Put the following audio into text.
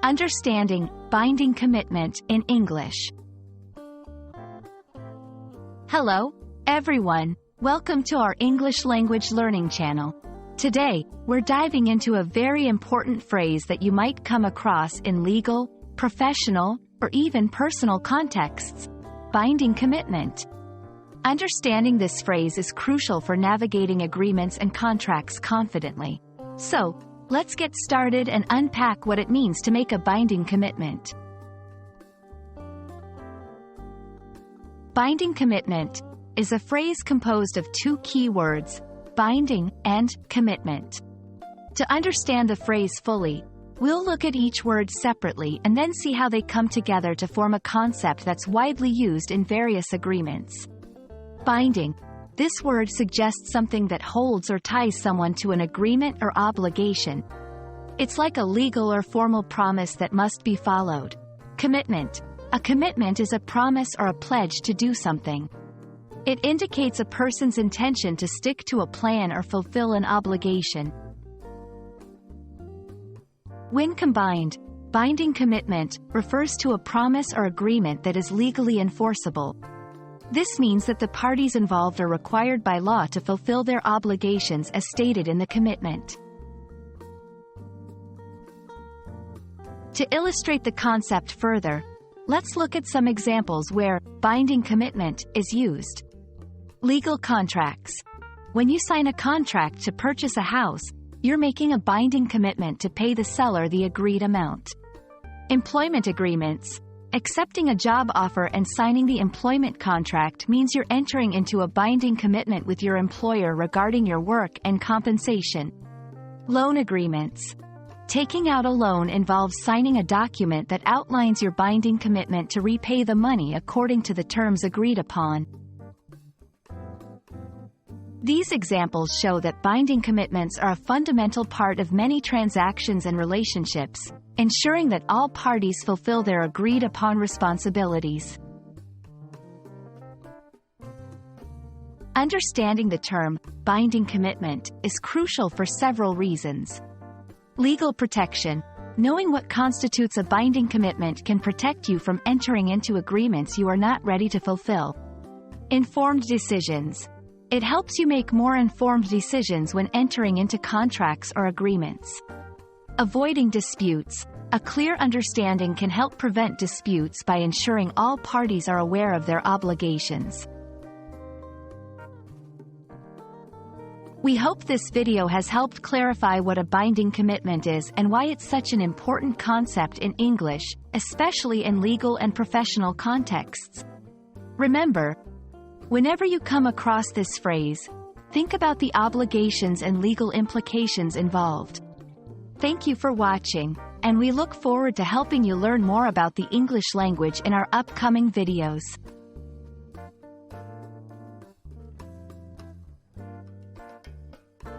Understanding binding commitment in English. Hello, everyone. Welcome to our English language learning channel. Today, we're diving into a very important phrase that you might come across in legal, professional, or even personal contexts: binding commitment. Understanding this phrase is crucial for navigating agreements and contracts confidently. So, let's get started and unpack what it means to make a binding commitment. Binding commitment is a phrase composed of two key words: binding and commitment. To understand the phrase fully, we'll look at each word separately and then see how they come together to form a concept that's widely used in various agreements. Binding. This word suggests something that holds or ties someone to an agreement or obligation. It's like a legal or formal promise that must be followed. Commitment. A commitment is a promise or a pledge to do something. It indicates a person's intention to stick to a plan or fulfill an obligation. When combined, binding commitment refers to a promise or agreement that is legally enforceable. This means that the parties involved are required by law to fulfill their obligations as stated in the commitment. To illustrate the concept further, let's look at some examples where binding commitment is used. Legal contracts. When you sign a contract to purchase a house, you're making a binding commitment to pay the seller the agreed amount. Employment agreements. Accepting a job offer and signing the employment contract means you're entering into a binding commitment with your employer regarding your work and compensation. Loan agreements. Taking out a loan involves signing a document that outlines your binding commitment to repay the money according to the terms agreed upon. These examples show that binding commitments are a fundamental part of many transactions and relationships, ensuring that all parties fulfill their agreed-upon responsibilities. Understanding the term binding commitment is crucial for several reasons. Legal protection. Knowing what constitutes a binding commitment can protect you from entering into agreements you are not ready to fulfill. Informed decisions. It helps you make more informed decisions when entering into contracts or agreements. Avoiding disputes. A clear understanding can help prevent disputes by ensuring all parties are aware of their obligations. We hope this video has helped clarify what a binding commitment is and why it's such an important concept in English, especially in legal and professional contexts. Remember, whenever you come across this phrase, think about the obligations and legal implications involved. Thank you for watching, and we look forward to helping you learn more about the English language in our upcoming videos.